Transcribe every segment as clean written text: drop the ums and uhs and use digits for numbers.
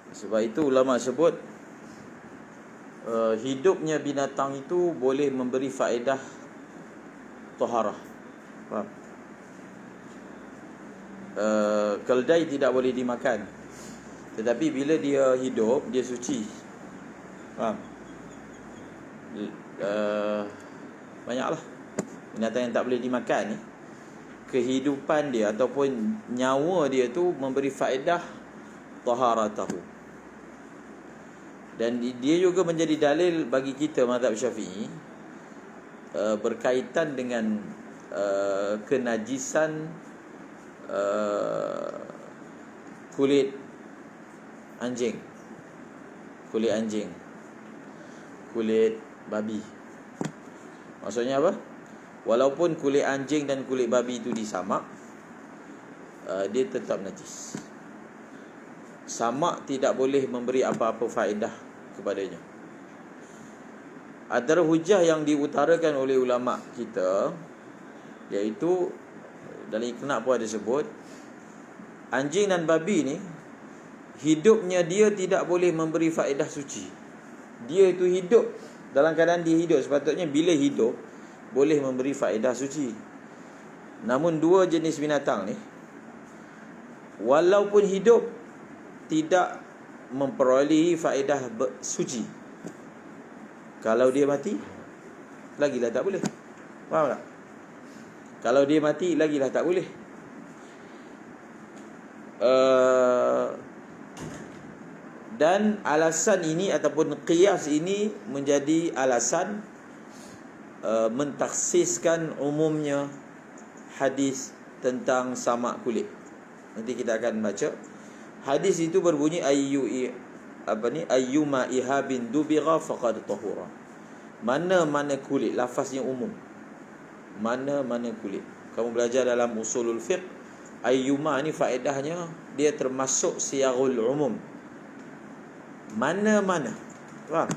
Sebab itu ulama sebut hidupnya binatang itu boleh memberi faedah taharah. Faham? Keldai tidak boleh dimakan, tetapi bila dia hidup, dia suci. Faham? Banyaklah binatang yang tak boleh dimakan ni, kehidupan dia ataupun nyawa dia tu memberi faedah taharatahu. Dan dia juga menjadi dalil bagi kita mazhab Syafi'i berkaitan dengan kenajisan kulit anjing, kulit babi. Maksudnya apa? Walaupun kulit anjing dan kulit babi itu disamak, dia tetap najis. Samak tidak boleh memberi apa-apa faedah kepadanya. Antara hujah yang diutarakan oleh ulama kita, iaitu dalam Iqna' pun ada sebut, anjing dan babi ni hidupnya dia tidak boleh memberi faedah suci. Dia itu hidup, dalam keadaan dia hidup, sepatutnya bila hidup boleh memberi faedah suci. Namun dua jenis binatang ni, walaupun hidup, tidak memperolehi faedah suci. Kalau dia mati, lagilah tak boleh. Faham tak? Kalau dia mati, lagilah tak boleh. Dan alasan ini ataupun qiyas ini menjadi alasan mentaksiskan umumnya hadis tentang samak kulit. Nanti kita akan baca. Hadis itu berbunyi ayyuma ihabin dubigha faqad tahura. Mana-mana kulit, lafaznya umum. Mana-mana kulit. Kamu belajar dalam usulul fiqh, ayyuma ni faedahnya dia termasuk siyagul umum. Mana-mana. Faham?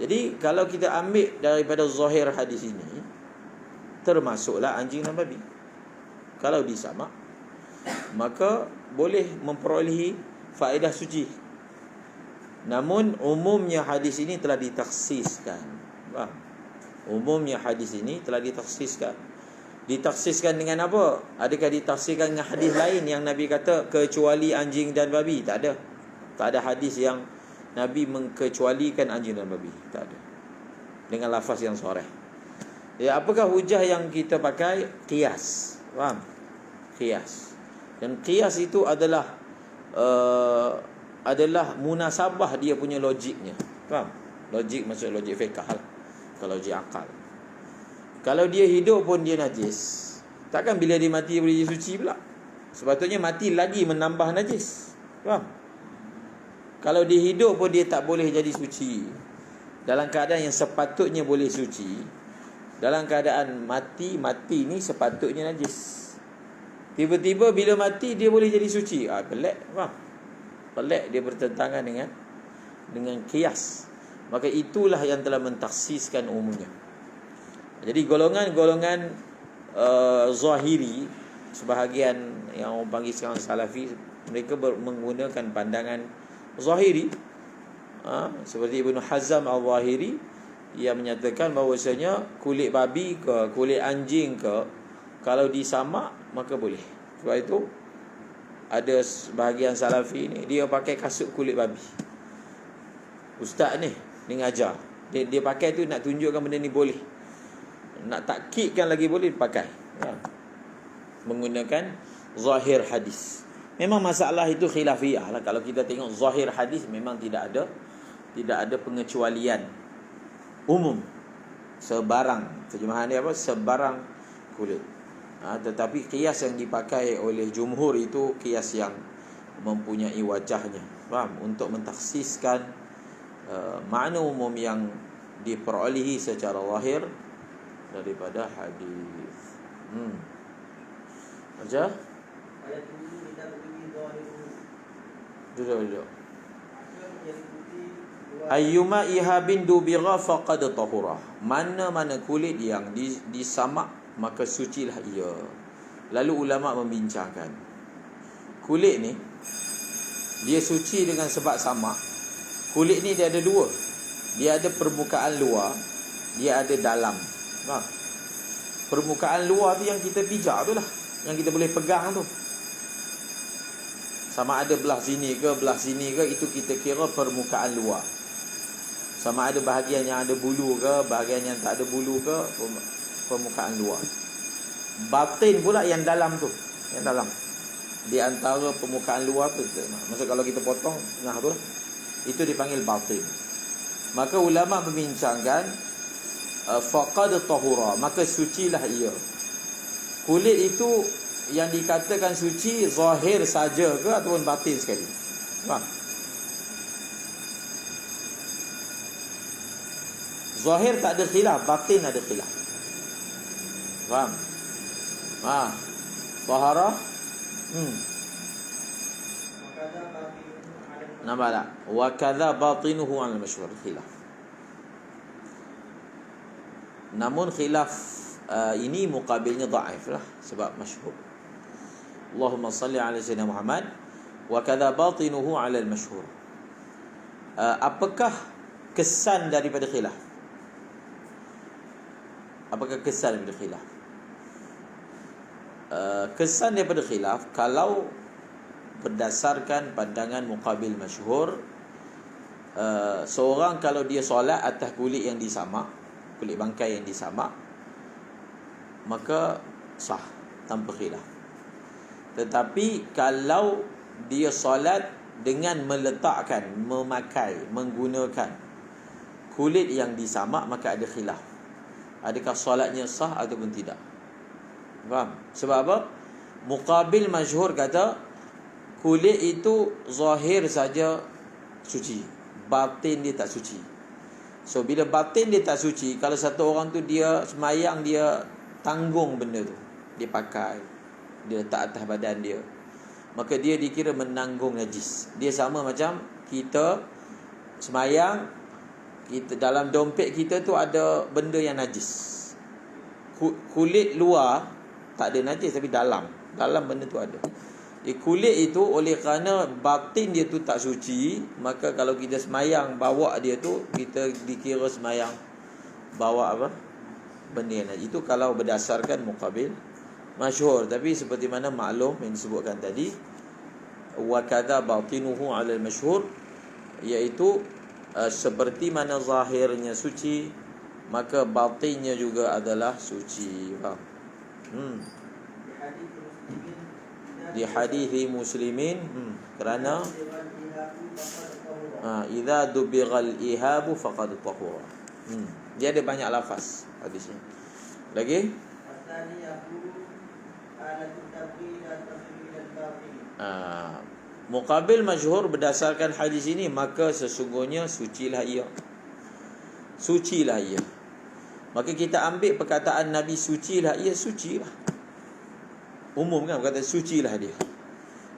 Jadi kalau kita ambil daripada zahir hadis ini, termasuklah anjing dan babi. Kalau disamak, maka boleh memperolehi faedah suci. Namun umumnya hadis ini telah ditaksiskan. Faham? Umumnya hadis ini telah ditaksiskan. Ditaksiskan dengan apa? Adakah ditaksiskan dengan hadis lain yang Nabi kata kecuali anjing dan babi? Tak ada. Tak ada hadis yang Nabi mengkecualikan anjing dan babi. Tak ada. Dengan lafaz yang sharih. Ya, apakah hujah yang kita pakai? Qiyas. Faham? Qiyas. Dan qiyas itu adalah munasabah dia punya logiknya. Faham? Logik maksud logik fiqh lah. Kalau logik akal. Kalau dia hidup pun dia najis, takkan bila dia mati boleh jadi suci pula? Sepatutnya mati lagi menambah najis. Faham? Kalau dia hidup pun dia tak boleh jadi suci. Dalam keadaan yang sepatutnya boleh suci, dalam keadaan mati ni sepatutnya najis. Tiba-tiba bila mati dia boleh jadi suci. Pelik, faham? Pelik, dia bertentangan dengan qiyas. Maka itulah yang telah mentaksiskan umumnya. Jadi golongan-golongan zahiri, sebahagian yang orang panggil sekarang salafi, mereka menggunakan pandangan zahiri. Seperti Ibn Hazm al-Zahiri, ia menyatakan bahawasanya kulit babi ke kulit anjing ke, kalau disamak maka boleh. Sebab itu ada sebahagian salafi ni, dia pakai kasut kulit babi. Ustaz ni, dia ngajar, dia pakai tu nak tunjukkan benda ni boleh, nak takkidkan lagi boleh pakai, menggunakan zahir hadis. Memang masalah itu khilafiyah lah. Kalau kita tengok zahir hadis, memang tidak ada pengecualian umum. Sebarang, terjemahan dia apa? Sebarang kulit. Tetapi qiyas yang dipakai oleh jumhur itu qiyas yang mempunyai wajahnya. Faham? Untuk mentaksiskan makna umum yang diperolehi secara zahir daripada hadis. Baca? Duduk. Ayyuma ihabin dubigha faqad tahura. Mana-mana kulit yang disamak, maka sucilah ia. Lalu ulama membincangkan, kulit ni Dia suci dengan sebab sama. Kulit ni dia ada dua. Dia ada permukaan luar, dia ada dalam. Faham? Permukaan luar tu yang kita pijak tu lah, yang kita boleh pegang tu. Sama ada belah sini ke, itu kita kira permukaan luar. Sama ada bahagian yang ada bulu ke, bahagian yang tak ada bulu ke, permukaan luar. Batin pula yang dalam tu, yang dalam. Di antara permukaan luar tu, maksud kalau kita potong tengah tu lah, itu dipanggil batin. Maka ulama membincangkan faqad tahura, maka sucilah ia. Kulit itu yang dikatakan suci zahir saja ke ataupun batin sekali? Faham? Zahir tak ada khilaf, batin ada khilaf. Faham? Tahara. Nampak tak? Wa kadza batinuhu 'ala al-masyhur, khilaf. Namun khilaf ini mukabilnya dhaif lah, sebab masyhur. Allahumma salli ala sayyidina Muhammad. Wa kadza batinuhu 'ala al-masyhur. Apakah kesan daripada khilaf? Apakah kesan daripada khilaf? Kesan daripada khilaf, kalau berdasarkan pandangan muqabil masyhur, seorang kalau dia solat atas kulit yang disamak, kulit bangkai yang disamak, maka sah tanpa khilaf. Tetapi kalau dia solat dengan meletakkan, memakai, menggunakan kulit yang disamak, maka ada khilaf. Adakah solatnya sah ataupun tidak? Faham? Sebab apa? Muqabil masyhur kata kulit itu zahir saja suci, batin dia tak suci. So bila batin dia tak suci, kalau satu orang tu dia semayang, dia tanggung benda tu, dia pakai, dia letak atas badan dia, maka dia dikira menanggung najis. Dia sama macam kita semayang, kita dalam dompet kita tu ada benda yang najis. Kulit luar tak ada najis, tapi dalam benda tu ada. Kulit itu oleh kerana batin dia tu tak suci, maka kalau kita semayang bawa dia tu, kita dikira semayang bawa apa? Benda yang najis. Itu kalau berdasarkan muqabil masyhur. Tapi seperti mana maklum yang disebutkan tadi, wa kadza batinuhu 'ala al-masyhur, iaitu seperti mana zahirnya suci, maka batinnya juga adalah suci. Faham? Di hadis Muslimin, kerana idza dubighal ihabu faqad tahura. Dia ada banyak lafaz hadis ni. Lagi? Muqabil masyhur berdasarkan hadis ini, maka sesungguhnya sucilah ia. Sucilah ia. Maka kita ambil perkataan Nabi, sucilah ia, sucilah. Umum kan kata sucilah dia.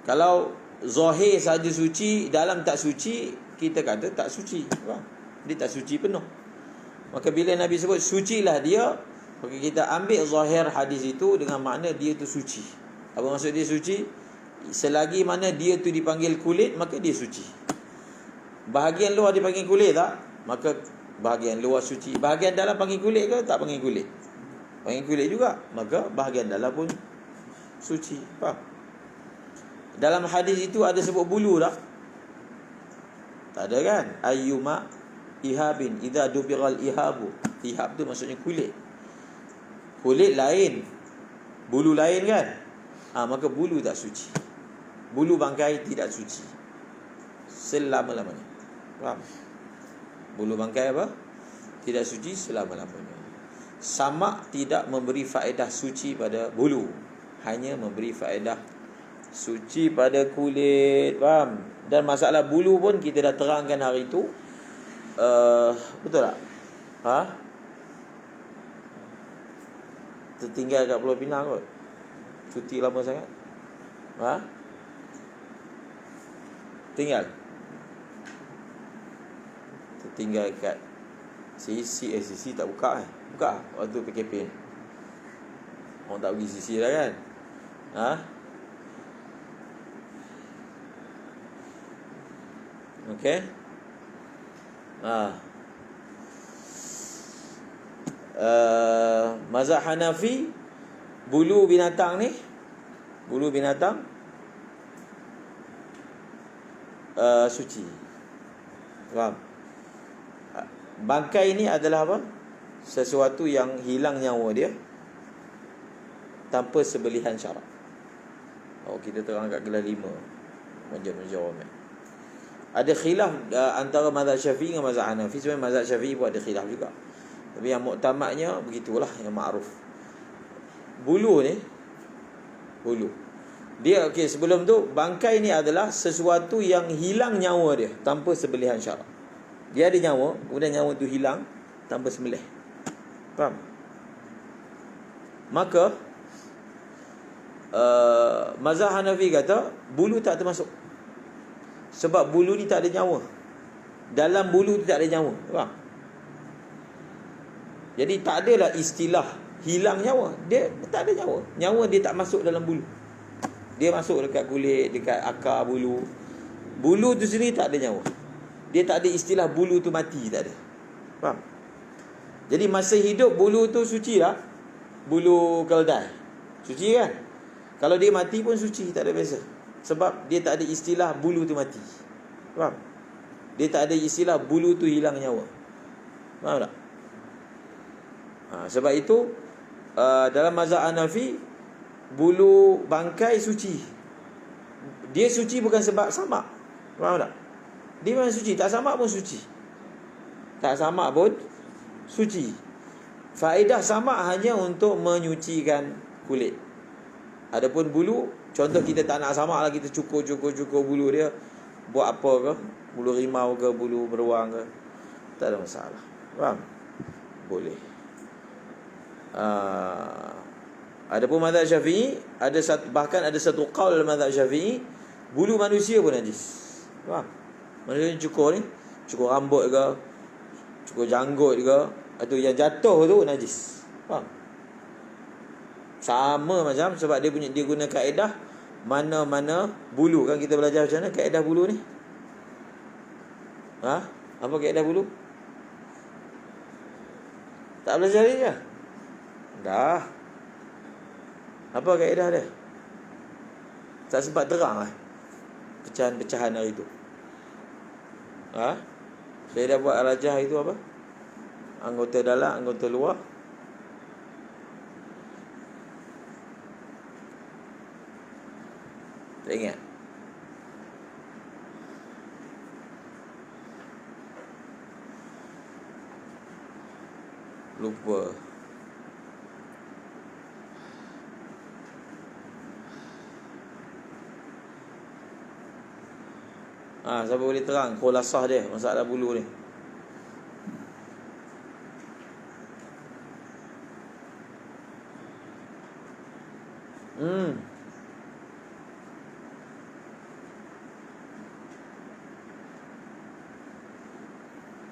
Kalau zahir saja suci, dalam tak suci, kita kata tak suci. Faham? Dia tak suci penuh. Maka bila Nabi sebut sucilah dia, maka kita ambil zahir hadis itu dengan makna dia tu suci. Apa maksud dia suci? Selagi mana dia tu dipanggil kulit, maka dia suci. Bahagian luar dipanggil kulit tak? Maka bahagian luar suci. Bahagian dalam panggil kulit ke? Tak panggil kulit. Panggil kulit juga. Maka bahagian dalam pun suci. Faham? Dalam hadis itu ada sebut bulu tak? Tak ada kan? Ayyuma ihabin idza dubiral ihabu. Ihab tu maksudnya kulit. Kulit lain, bulu lain kan? Maka bulu tak suci. Bulu bangkai tidak suci selama-lamanya. Faham? Bulu bangkai apa? Tidak suci selama-lamanya. Samak tidak memberi faedah suci pada bulu, hanya memberi faedah suci pada kulit. Faham? Dan masalah bulu pun kita dah terangkan hari itu. Betul tak? Tertinggal kat Pulau Pinang kot. Cuti lama sangat. Tertinggal kat CC tak buka kan? Buka waktu PKP. Orang tak pergi CC dah kan? Okey. Mazhab Hanafi, bulu binatang suci. Faham? Bangkai ni adalah apa? Sesuatu yang hilang nyawa dia tanpa sebelihan syarak. Kita terang kat gelas 5 Majmu' ada khilaf antara mazhab Syafi'i dengan mazhab Hanafi. Sebenarnya mazhab Syafi'i pun ada khilaf juga, tapi yang muktamadnya begitulah, yang ma'ruf. Bulu dia, sebelum tu, bangkai ni adalah sesuatu yang hilang nyawa dia tanpa sebelihan syarak. Dia ada nyawa, kemudian nyawa tu hilang tanpa sembelih. Faham? Maka mazhab Hanafi kata bulu tak termasuk, sebab bulu ni tak ada nyawa. Dalam bulu tu tak ada nyawa. Faham? Jadi tak adalah istilah hilang nyawa. Dia tak ada nyawa. Nyawa dia tak masuk dalam bulu. Dia masuk dekat kulit, dekat akar bulu. Bulu tu sendiri tak ada nyawa. Dia tak ada istilah bulu tu mati, tak ada. Faham? Jadi masa hidup bulu tu suci lah. Bulu keldai suci kan? Kalau dia mati pun suci, tak ada beza. Sebab dia tak ada istilah bulu tu mati. Faham? Dia tak ada istilah bulu tu hilang nyawa. Faham tak? Sebab itu dalam mazhab Hanafi, bulu bangkai suci. Dia suci bukan sebab samak. Faham tak? Dia memang suci. Tak samak pun suci. Tak samak pun suci. Faedah samak hanya untuk menyucikan kulit. Adapun bulu, contoh kita tak nak samak lah, kita cukur bulu dia, buat apa ke? Bulu rimau ke, bulu beruang ke, tak ada masalah. Faham? Boleh. Adapun mazhab Syafi'i, bahkan ada satu qaul dalam mazhab Syafi'i, bulu manusia pun najis. Faham? Manusia cukur rambut ke, cukur janggut ke, atau yang jatuh tu najis. Faham? Sama macam, sebab dia guna kaedah mana-mana bulu. Kan kita belajar macam mana kaedah bulu ni? Apa kaedah bulu? Tak belajar ni je? Dah. Apa kaedah dia? Tak sempat terang lah pecahan-pecahan hari tu. Saya dah buat rajah itu apa? Anggota dalam, anggota luar. Tak ingat? Lupa. Siapa boleh terang khulasah dia masalah bulu ni?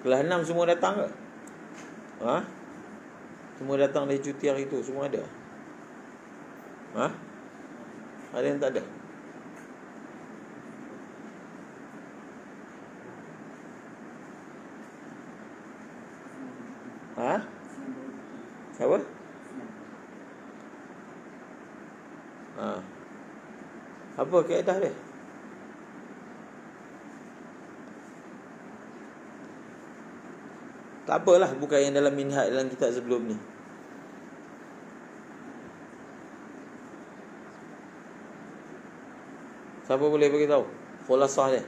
Kelas 6 semua datang ke? Semua datang dari cuti hari tu, semua ada? Ada yang tak ada? Siapa? Apa kaedah dia? Tak apalah, bukan yang dalam minhaj dalam kitab sebelum ni. Siapa boleh beritahu khulasah dia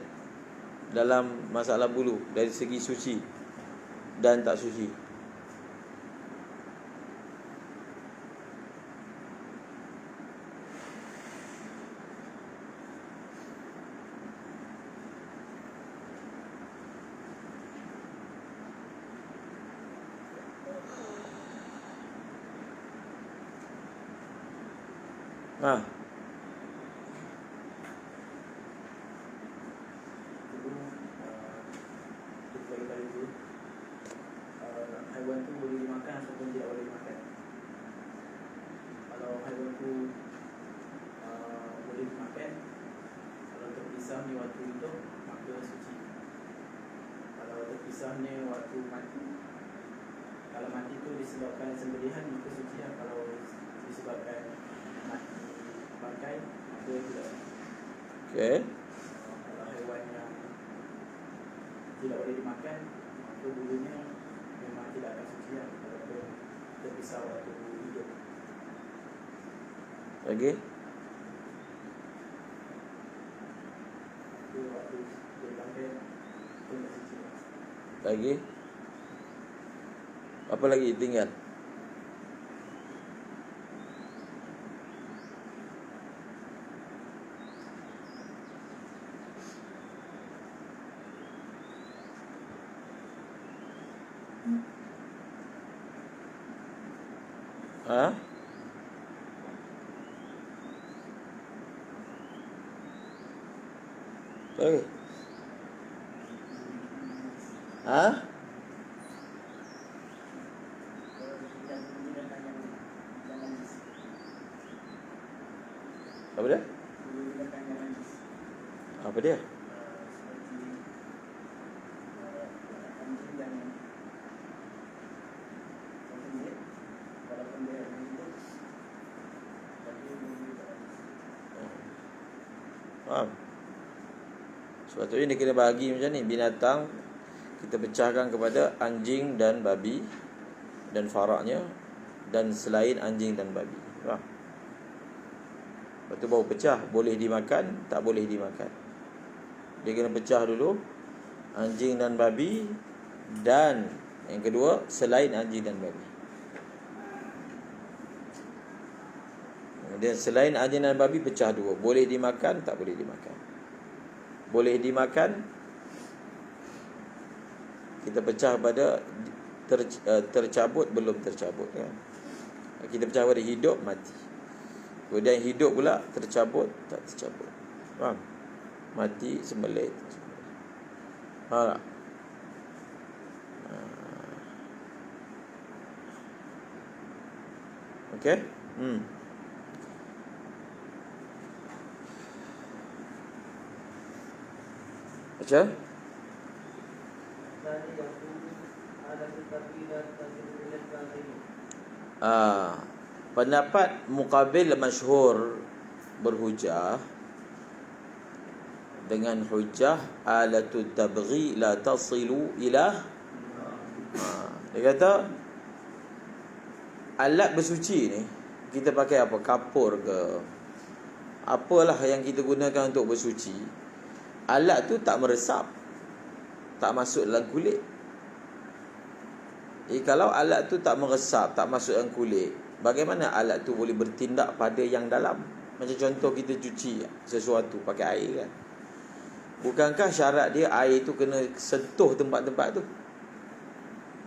dalam masalah bulu dari segi suci dan tak suci? Haiwan tu boleh dimakan ataupun tidak boleh dimakan. Kalau haiwan tu boleh dimakan, kalau terpisah di waktu itu, maka suci. kisahnya waktu mati. Kalau mati itu disebabkan sembelihan maka suci lah. Kalau disebabkan mati bangkai maka tidak suci. Okey. Kalau haiwan yang tidak boleh dimakan maka bulunya memang tidak akan suci lah. Walaupun terpisah waktu hidup. Lagi? Itu waktu dia bangkai itu tidak suci lah. Lagi? Apa lagi tinggal? Ha? Okey. Ha? Apa dia? Apa dia? Faham? Sepatutnya dia kena bahagi macam ni. Binatang kita pecahkan kepada anjing dan babi dan faraknya, dan selain anjing dan babi. Faham? Lepas tu baru pecah. Boleh dimakan, tak boleh dimakan. Dia kena pecah dulu anjing dan babi, dan yang kedua selain anjing dan babi. Kemudian selain anjing dan babi pecah dua. Boleh dimakan, tak boleh dimakan. Boleh dimakan, kita pecah pada tercabut, belum tercabut kan? Kita pecah pada hidup, mati. Kemudian hidup pula, tercabut, tak tercabut. Faham? Mati, sembelih. Faham tak? Okey? Baca. Pendapat Muqabil masyhur berhujah dengan hujah alatul tabghi la tasilu ila. Dia kata alat bersuci ni kita pakai apa? Kapur ke apalah yang kita gunakan untuk bersuci. Alat tu tak meresap, tak masuk dalam kulit. Kalau alat tu tak meresap, tak masuk dalam kulit, bagaimana alat tu boleh bertindak pada yang dalam? Macam contoh kita cuci sesuatu pakai air kan. Bukankah syarat dia air tu kena sentuh tempat-tempat tu?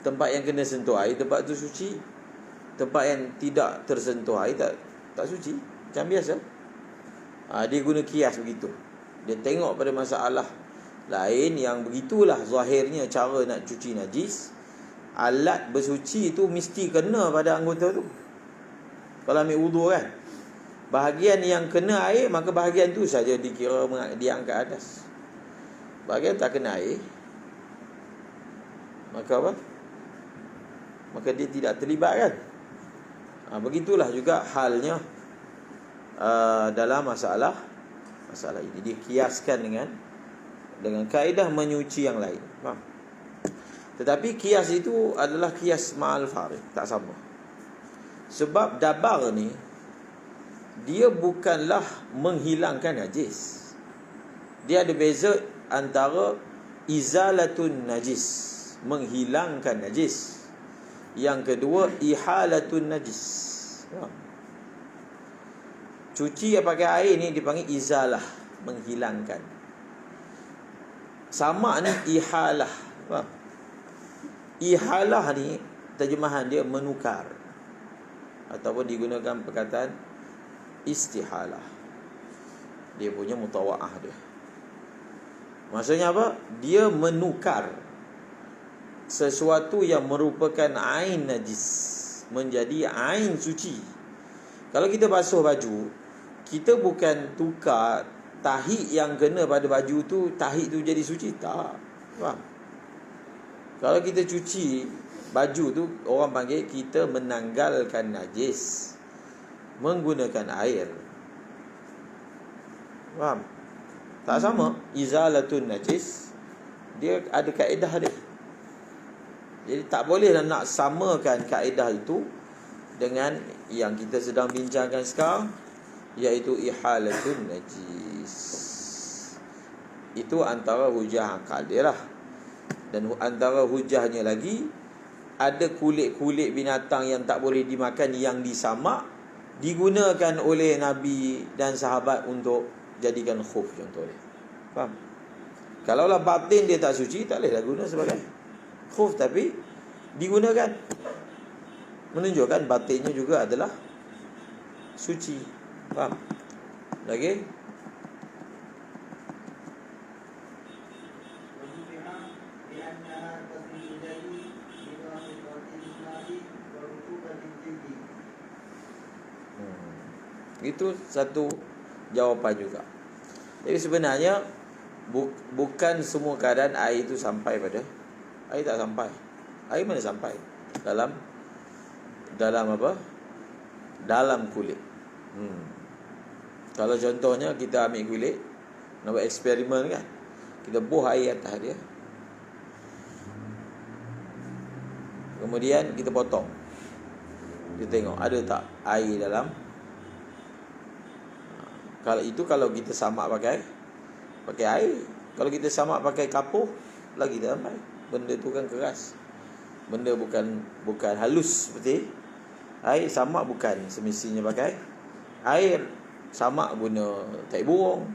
Tempat yang kena sentuh air, tempat tu suci. Tempat yang tidak tersentuh air tak suci. Macam biasa. Dia guna kias begitu. Dia tengok pada masalah lain yang begitulah zahirnya cara nak cuci najis. Alat bersuci itu mesti kena pada anggota tu. Kalau ambil wudu kan, bahagian yang kena air, maka bahagian tu saja dikira diangkat atas. Bahagian tak kena air, maka apa? Maka dia tidak terlibat kan. Begitulah juga halnya dalam masalah ini. Dia kiaskan dengan kaedah menyuci yang lain. Faham? Tetapi kias itu adalah kias ma'al farid, tak sama. Sebab dabar ni dia bukanlah menghilangkan najis. Dia ada beza antara izalatun najis, menghilangkan najis. Yang kedua ihalatun najis. Cuci yang pakai air ni dipanggil izalah, menghilangkan. Sama ni ihalah. Faham? Ihalah ni terjemahan dia menukar, ataupun digunakan perkataan istihalah. Dia punya mutawa'ah dia. Maksudnya apa? Dia menukar sesuatu yang merupakan ain najis menjadi ain suci. Kalau kita basuh baju, kita bukan tukar tahik yang kena pada baju tu, tahik tu jadi suci. Tak. Faham? Kalau kita cuci baju tu, orang panggil kita menanggalkan najis menggunakan air. Faham? Tak sama. Izalatun najis, dia ada kaedah dia. Jadi tak boleh nak samakan kaedah itu dengan yang kita sedang bincangkan sekarang, iaitu ihalatun najis. Itu antara hujah akal dia lah. Dan antara hujahnya lagi, ada kulit-kulit binatang yang tak boleh dimakan yang disamak, digunakan oleh Nabi dan sahabat untuk jadikan khuf contohnya. Faham? Kalaulah batin dia tak suci, tak boleh dah guna sebagai khuf, tapi digunakan, menunjukkan batinnya juga adalah suci. Faham? Lagi? Itu satu jawapan juga. Jadi sebenarnya bukan semua keadaan air itu sampai pada, air tak sampai. Air mana sampai? Dalam apa? Dalam kulit. Kalau contohnya kita ambil kulit, nak buat eksperimen kan, kita buh air atas dia, kemudian kita potong, kita tengok ada tak air dalam. Kalau kita samak pakai air. Kalau kita samak pakai kapur, lagi tak sampai. Benda tu kan keras, benda bukan halus seperti air. Samak bukan semestinya pakai air. Samak guna tai burung,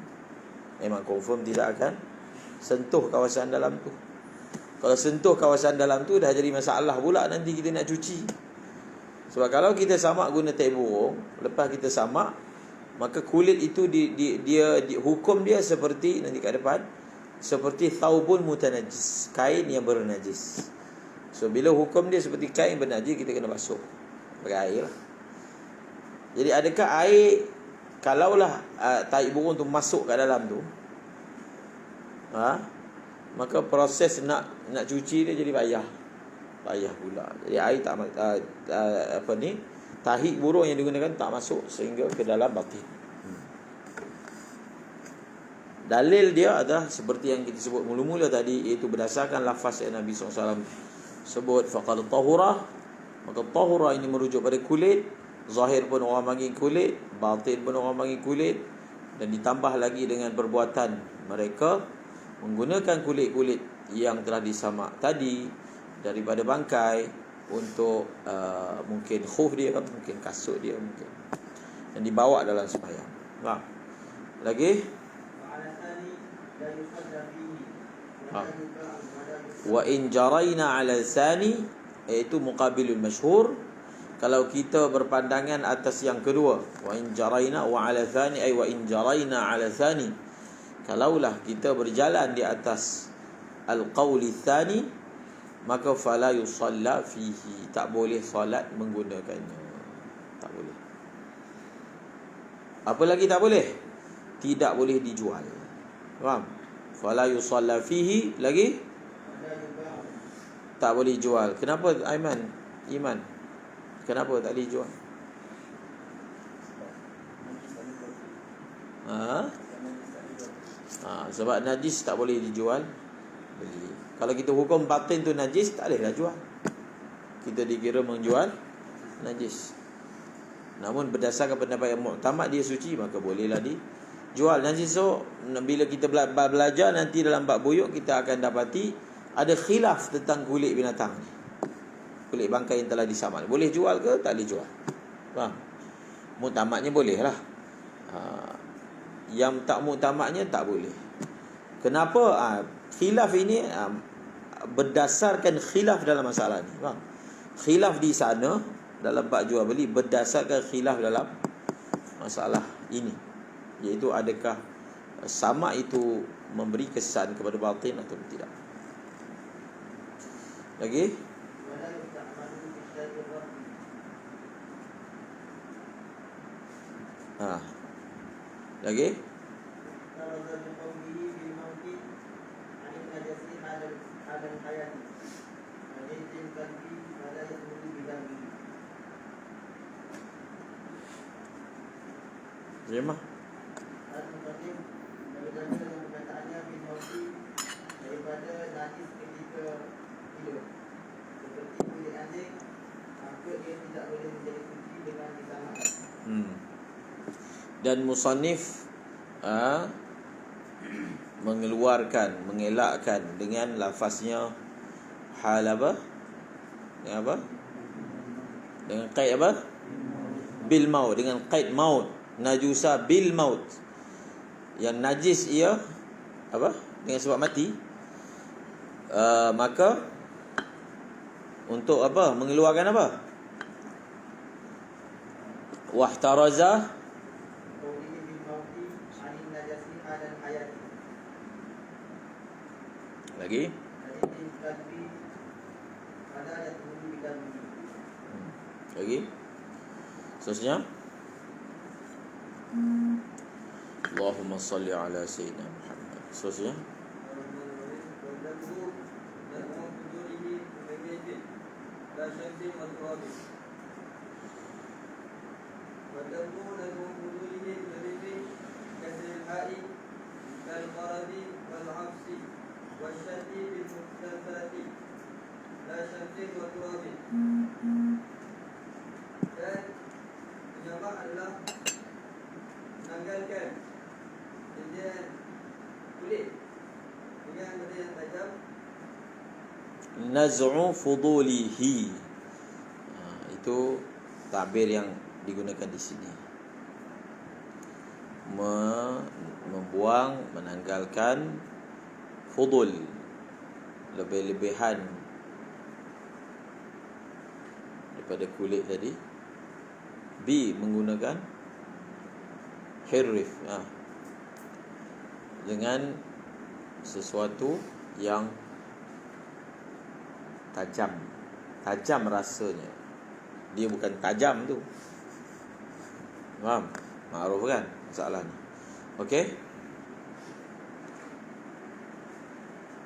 memang confirm tidak akan sentuh kawasan dalam tu. Kalau sentuh kawasan dalam tu, dah jadi masalah pula nanti kita nak cuci. Sebab kalau kita samak guna tai burung, lepas kita samak, maka kulit itu dia hukum dia seperti, nanti kat depan, seperti thaubun mutanajis, kain yang bernajis. So bila hukum dia seperti kain bernajis, kita kena basuh pakai air lah. Jadi adakah air, kalaulah tai burung tu masuk kat dalam tu, maka proses nak cuci dia jadi payah pula. Jadi air tak tahi burung yang digunakan tak masuk sehingga ke dalam batin. Dalil dia adalah seperti yang kita sebut mula-mula tadi, iaitu berdasarkan lafaz yang Nabi SAW sebut faqad tahura. Maka tahura ini merujuk pada kulit. Zahir pun orang panggil kulit, batin pun orang panggil kulit. Dan ditambah lagi dengan perbuatan mereka menggunakan kulit-kulit yang telah disamak tadi daripada bangkai untuk mungkin khuf dia, mungkin kasut dia, mungkin, dan dibawa dalam sembahyang. Lagi wa in jaraina ala thani, iaitu muqabilul masyhur. Kalau kita berpandangan atas yang kedua, wa in jaraina wa ala thani, ay wa in jaraina ala thani, kalaulah kita berjalan di atas al-qauli thani, maka fala yusalla fihi, tak boleh solat menggunakannya. Tak boleh. Apa lagi tak boleh? Tidak boleh dijual. Faham? Fala yusalla fihi, lagi tak boleh jual. Kenapa Iman? Kenapa tak boleh jual? Sebab najis tak boleh dijual beli. Kalau kita hukum batin tu najis, tak boleh dah jual. Kita dikira menjual najis. Namun berdasarkan pendapat yang muktamad dia suci, maka bolehlah dijual. Najis. So bila kita belajar nanti dalam bab buyuk, kita akan dapati ada khilaf tentang kulit binatang ni, kulit bangkai yang telah disamak. Boleh jual ke tak boleh jual? Faham? Muktamadnya boleh lah. Yang tak muktamadnya tak boleh. Kenapa? Khilaf ini berdasarkan khilaf dalam masalah ni. Faham? Khilaf di sana dalam bab jual beli berdasarkan khilaf dalam masalah ini, iaitu adakah samak itu memberi kesan kepada batin atau tidak. Lagi? Lagi? Terjemah. Daripada najis ketika hidup, seperti kulit anjing, maka dia tidak boleh menjadi suci dengan disamakan. Dan musannif mengeluarkan, mengelakkan dengan lafaznya hal apa? Dengan apa? Dengan qaid apa? Bil maut, dengan qaid maut. Najusa bil maut. Yang najis ia apa? Dengan sebab mati. Maka untuk apa? Mengeluarkan apa? Wahtaraza lagi. Lagi. Seterusnya. Allahumma salli ala sayyidina Muhammad. Seterusnya. Dan penyebab adalah menanggalkan jenjang kulit dengan benda yang tajam. Naz'u fudulihi. Itu tabir yang digunakan di sini. Membuang, menanggalkan fudul, lebih-lebihan daripada kulit tadi. B menggunakan hirrif, dengan sesuatu yang tajam rasanya. Dia bukan tajam tu. Faham? Ma'ruf kan masalah ni. Okey?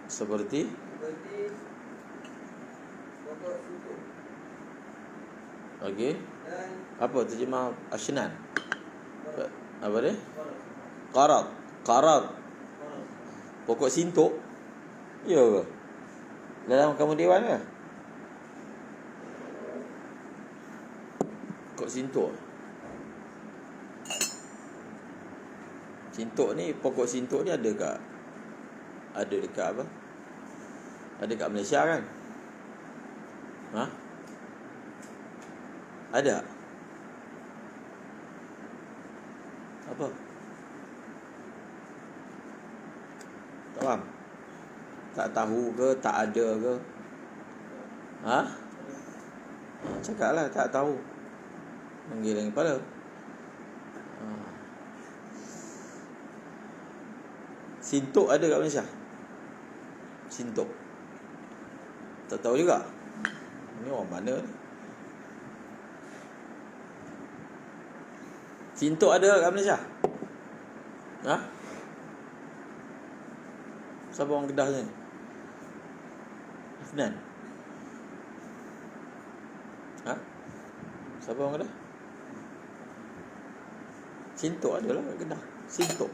Seperti pokok suku. Okey. Dan Apa terjemah asnan? Apa dia? Qarad. Pokok sintok. Ya ke? Dalam kamu dewan ke? Pokok sintok. Sintok ni, pokok sintok ni ada dekat apa? Ada kat Malaysia kan? Ada. Apa? Tak faham? Tak tahu ke, tak ada ke? Cakaplah tak tahu. Menggiling kepala. Sintok ada kat Malaysia? Sintok. Tak tahu juga. Ini orang mana ni? Sintok ada kat Malaysia? Siapa orang Kedah ni? Afnan? Siapa orang Kedah? Sintok ada lah kat Kedah. Sintok.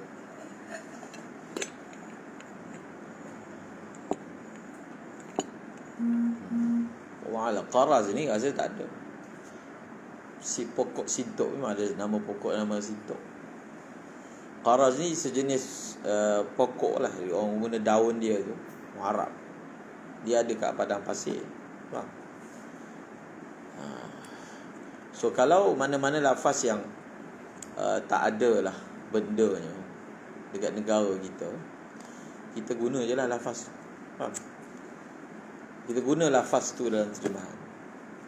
Wala qaraz ni rasa tak ada. Si pokok sintok memang ada nama pokok, nama sintok. Qaraz ni sejenis pokok lah. Orang guna daun dia tu, Arab. Dia ada kat padang pasir. Faham? So kalau mana-mana lafaz yang tak ada lah bendanya dekat negara kita, kita guna je lah lafaz. Faham? Kita guna lafaz tu dalam terjemahan.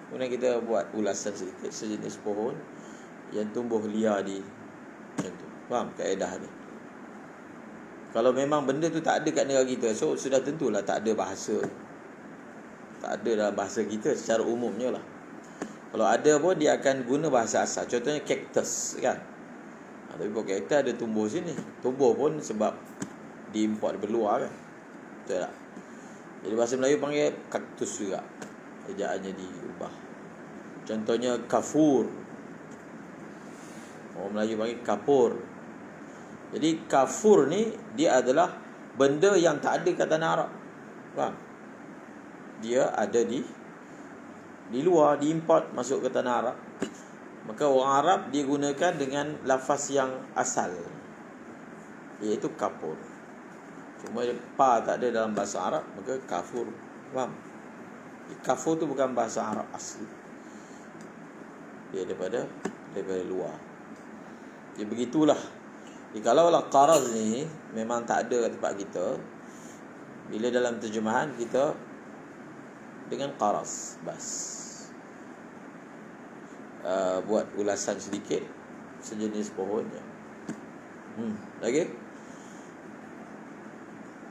Kemudian kita buat ulasan sedikit, sejenis pohon yang tumbuh liar di macam tu. Faham kaedah ni? Kalau memang benda tu tak ada kat negara kita, so sudah tentulah tak ada bahasa. Tak ada dalam bahasa kita secara umumnya lah. Kalau ada pun dia akan guna bahasa asal. Contohnya cactus kan. Tapi pokok cactus ada tumbuh sini. Tumbuh pun sebab diimport dari luar kan. Betul tak? Jadi bahasa Melayu panggil kaktus juga. Ejaannya diubah. Contohnya kafur. Orang Melayu panggil kapur. Jadi kafur ni dia adalah benda yang tak ada kat tanah Arab. Faham? Dia ada di luar, diimport masuk ke tanah Arab. Maka orang Arab dia gunakan dengan lafaz yang asal, iaitu kafur. Cuma pa tak ada dalam bahasa Arab, maka kafur. Faham? Kafur tu bukan bahasa Arab asli. Dia daripada luar. Jadi begitulah. Jadi kalaulah qaraz ni memang tak ada kat tempat kita, bila dalam terjemahan kita dengan qaraz bas. Buat ulasan sedikit, sejenis pohonnya. Lagi?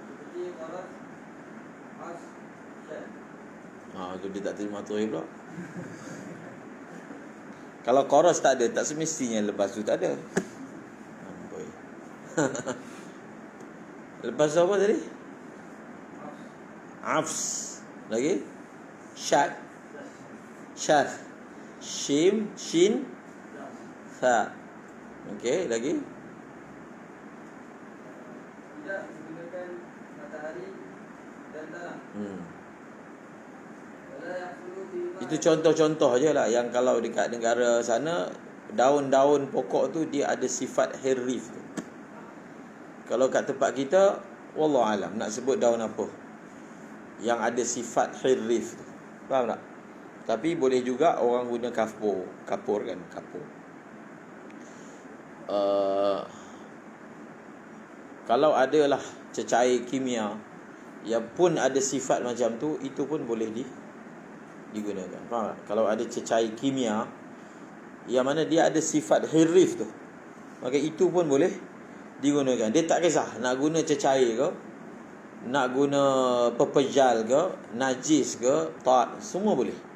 Seperti qaraz, as, syad. Tu dia tak terima tu pula. Kalau qaraz tak ada, tak semestinya lepas tu tak ada. Amboi. Lepas tu apa tadi? Afs. Lagi? Syad. Syad. Shim, shin, tha. Okey, lagi? Tidak menggunakan matahari dan tanah. Itu contoh-contoh je lah. Yang kalau dekat negara sana, daun-daun pokok tu dia ada sifat hirrif tu. Kalau kat tempat kita, wallahualam, nak sebut daun apa yang ada sifat hirrif tu. Faham tak? Tapi boleh juga orang guna kapur kan, kapur. Kalau adalah cecair kimia yang pun ada sifat macam tu, itu pun boleh digunakan. Faham tak? Kalau ada cecair kimia yang mana dia ada sifat hirrif tu, maka itu pun boleh digunakan. Dia tak kisah nak guna cecair ke, nak guna pepejal ke, najis ke, tak, semua boleh.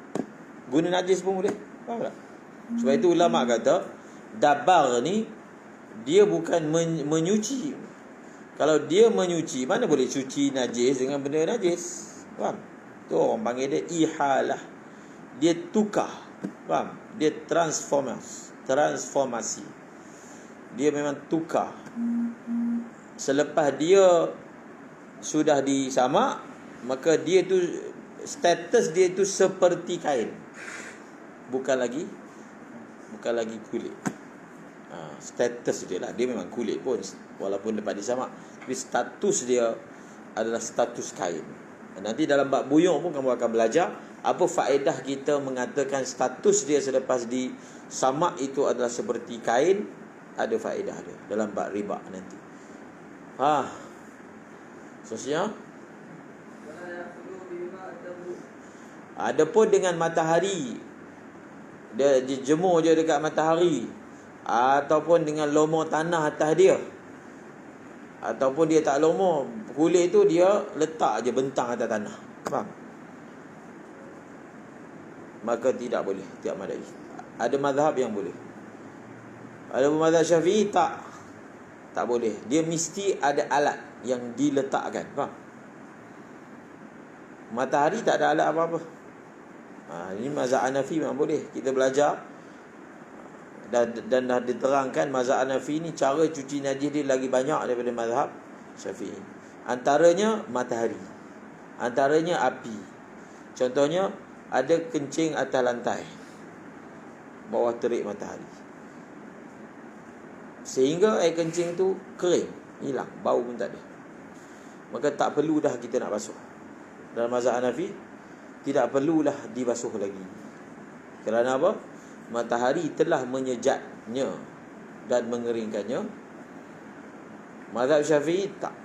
Guna najis pun boleh. Faham tak? Sebab itu ulama kata dabar ni dia bukan menyuci. Kalau dia menyuci, mana boleh cuci najis dengan benda najis? Faham? Tu orang panggil dia ihalah. Dia tukar. Faham? Dia transformasi. Dia memang tukar. Selepas dia sudah disamak, maka dia tu, status dia tu seperti kain. Bukan lagi kulit. Status dia lah, dia memang kulit pun walaupun lepas disamak, tapi status dia adalah status kain. Nanti dalam bab buyung pun kamu akan belajar apa faedah kita mengatakan status dia selepas disamak itu adalah seperti kain. Ada faedah dia dalam bab riba nanti. Seterusnya, adapun dengan matahari, dia jemur je dekat matahari, ataupun dengan lomor tanah atas dia, ataupun dia tak lomor, kulit tu dia letak je bentang atas tanah. Faham? Maka tidak boleh tiap madhab. Ada mazhab yang boleh. Ada mazhab Syafi'i tak boleh. Dia mesti ada alat yang diletakkan. Faham? Matahari tak ada alat apa-apa. Ini mazhab Hanafi memang boleh. Kita belajar dan dah diterangkan mazhab Hanafi ni cara cuci najis dia lagi banyak daripada mazhab Syafi'i. Antaranya matahari, antaranya api. Contohnya ada kencing atas lantai, bawah terik matahari, sehingga air kencing tu kering, hilang, bau pun tak ada. Maka tak perlu dah kita nak basuh. Dalam mazhab Hanafi tidak perlulah dibasuh lagi. Kerana apa? Matahari telah menyejatnya dan mengeringkannya. Mazhab Syafi'i tak.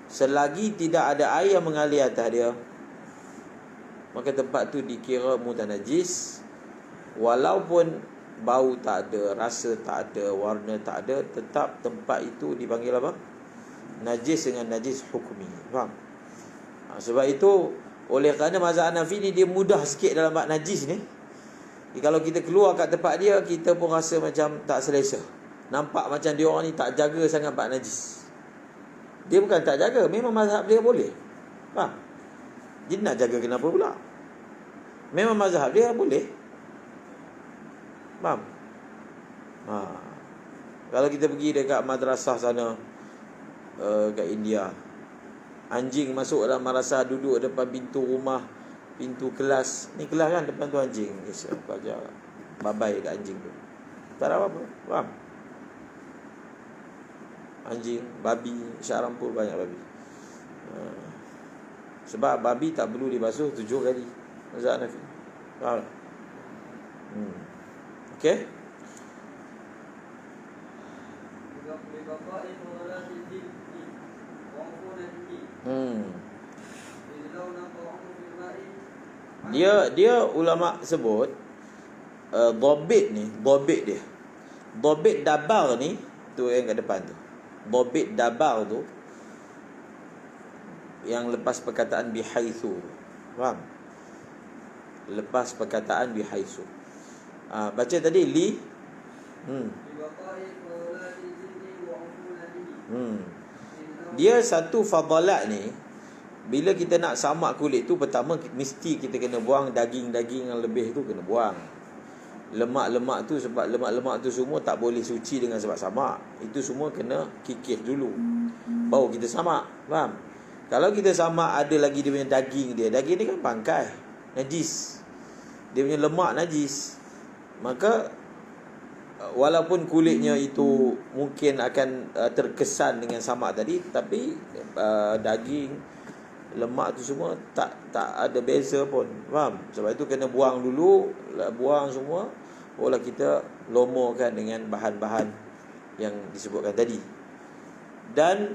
Selagi tidak ada air yang mengalir atas dia, maka tempat tu dikira mutanajis. Walaupun bau tak ada, rasa tak ada, warna tak ada, tetap tempat itu dipanggil apa? Najis dengan najis hukmi. Faham? Sebab itu, oleh kerana mazhab Hanafi ni dia mudah sikit dalam bab najis ni. Jadi, kalau kita keluar kat tempat dia, kita pun rasa macam tak selesa. Nampak macam dia orang ni tak jaga sangat bab najis. Dia bukan tak jaga, memang mazhab dia boleh. Faham? Dia nak jaga kenapa pula? Memang mazhab dia boleh. Faham? Kalau kita pergi dekat madrasah sana, kat India, anjing masuk dalam madrasah, duduk depan pintu rumah, pintu kelas. Ni kelas kan, depan tu anjing. Pelajar babai kat anjing tu. Tak ada apa-apa. Faham? Anjing, babi, Syah Rampur banyak babi. Sebab babi tak perlu dibasuh 7 kali. Mazhab Hanafi. Faham? Okey. Dia ulama sebut dhabit ni, dhabit dia. Dhabit dabar ni, tu yang kat depan tu. Dhabit dabar tu yang lepas perkataan bihaitsu. Faham? Lepas perkataan bihaitsu. Baca tadi li. Dia satu fadalat ni, bila kita nak samak kulit tu, pertama mesti kita kena buang daging-daging yang lebih tu, kena buang. Lemak-lemak tu, sebab lemak-lemak tu semua tak boleh suci dengan sebab samak. Itu semua kena kikis dulu, baru kita samak. Faham? Kalau kita samak ada lagi dia punya daging dia. Daging dia kan bangkai, najis. Dia punya lemak najis. Maka walaupun kulitnya itu mungkin akan terkesan dengan samak tadi, tapi daging, lemak tu semua tak ada beza pun. Faham? Sebab itu kena buang dulu, buang semua, barulah kita lomorkan dengan bahan-bahan yang disebutkan tadi. Dan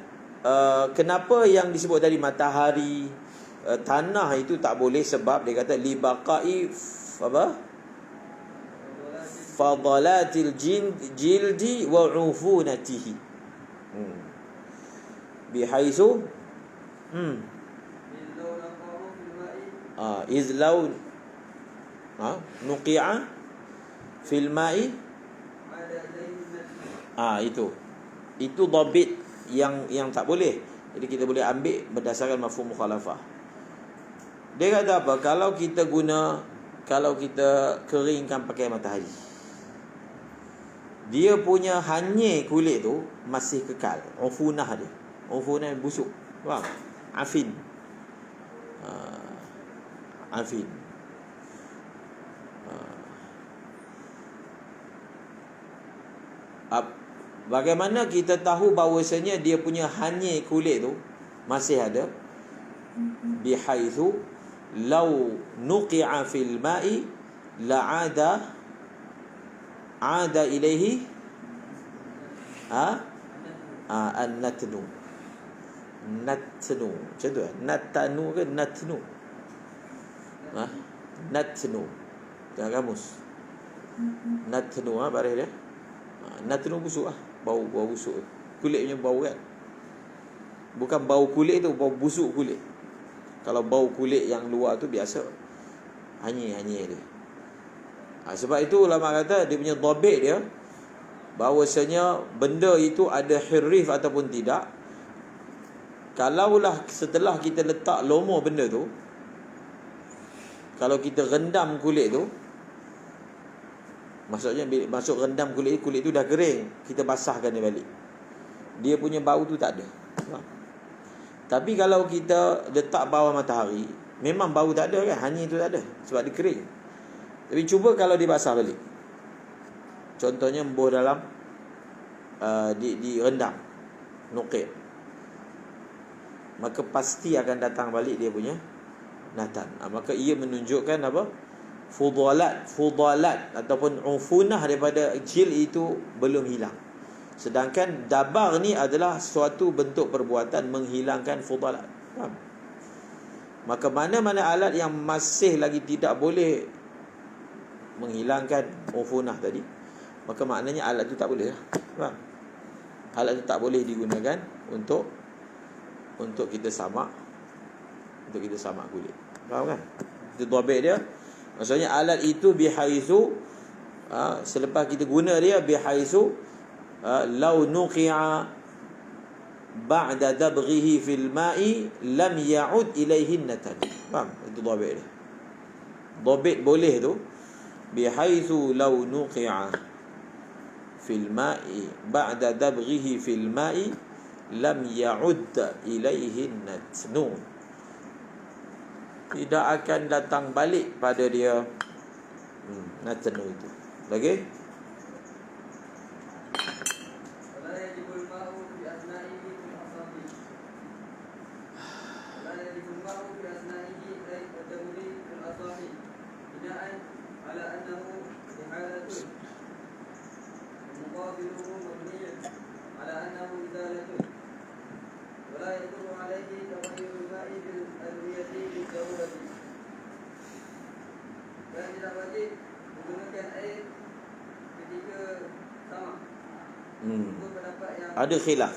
kenapa yang disebut tadi matahari, tanah itu tak boleh, sebab dia kata li baqai fadalatil jildi wa ufunatihi. Bihaitsu izlau nuqi'a fil ma'i. Itu dhabit yang tak boleh. Jadi kita boleh ambil berdasarkan mafhum mukhalafah. Dia kata apa? Kalau kita keringkan pakai matahari, dia punya hanyir kulit tu masih kekal. Ufunah dia. Ufunah busuk. Faham? Afin. Afin. Bagaimana kita tahu bahawasanya dia punya hanyir kulit tu masih ada? Bihaitsu law nuqi'a fil ma'i la'ada ilaihi an-natnu. Natnu. Macam tu kan? Natanu ke natnu? Natnu. Tengok kamus. Natnu baris dia. Natnu busuk bau busuk. Kulit punya bau kan. Bukan bau kulit tu, bau busuk kulit. Kalau bau kulit yang luar tu biasa, hanyir dia. Sebab itu ulama kata dia punya dhabit dia, bahawasanya benda itu ada hirrif ataupun tidak. Kalaulah setelah kita letak lomor benda tu, kalau kita rendam kulit tu, maksudnya bila masuk rendam kulit tu dah kering, kita basahkan dia balik, dia punya bau tu tak ada. Tapi kalau kita letak bawah matahari, memang bau tak ada kan, hanyir tu tak ada, sebab dia kering. Tapi cuba kalau dibasah balik, contohnya embuh dalam direndam nuqi', maka pasti akan datang balik dia punya natan. Maka ia menunjukkan apa? Fudalat ataupun ufunah daripada jil itu belum hilang. Sedangkan dabar ni adalah suatu bentuk perbuatan menghilangkan fudalat. Faham? Maka mana-mana alat yang masih lagi tidak boleh menghilangkan ufunah tadi, maka maknanya alat tu tak boleh lah. Faham? Alat tu tak boleh digunakan untuk kita samak, kulit. Faham kan? Itu dhabit dia. Maksudnya alat itu bihaitsu, selepas kita guna dia, bihaitsu law nuqi'a ba'da dabghihi fil ma'i lam ya'ud ilaihi natan. Faham? Itu dhabit dia. Dhabit boleh tu bihaitsu law nuqi'a fil ma'i ba'da dabghihi fil ma'i lam ya'ud ilaihi natnu. Tidak akan datang balik pada dia natnu itu. Lagi? ولا يجب الماء في أثنائه في الأصابع ولا يجب الماء في أثنائه أي الدبر في الأصابع بناء على أنه إحالة مقابله مبني على أنه إزالة ولا يدل عليه تغير الماء بالأدوية للضرورة dan tidak wajib menggunakan air ketika sama. Itu pendapat yang Ada khilaf.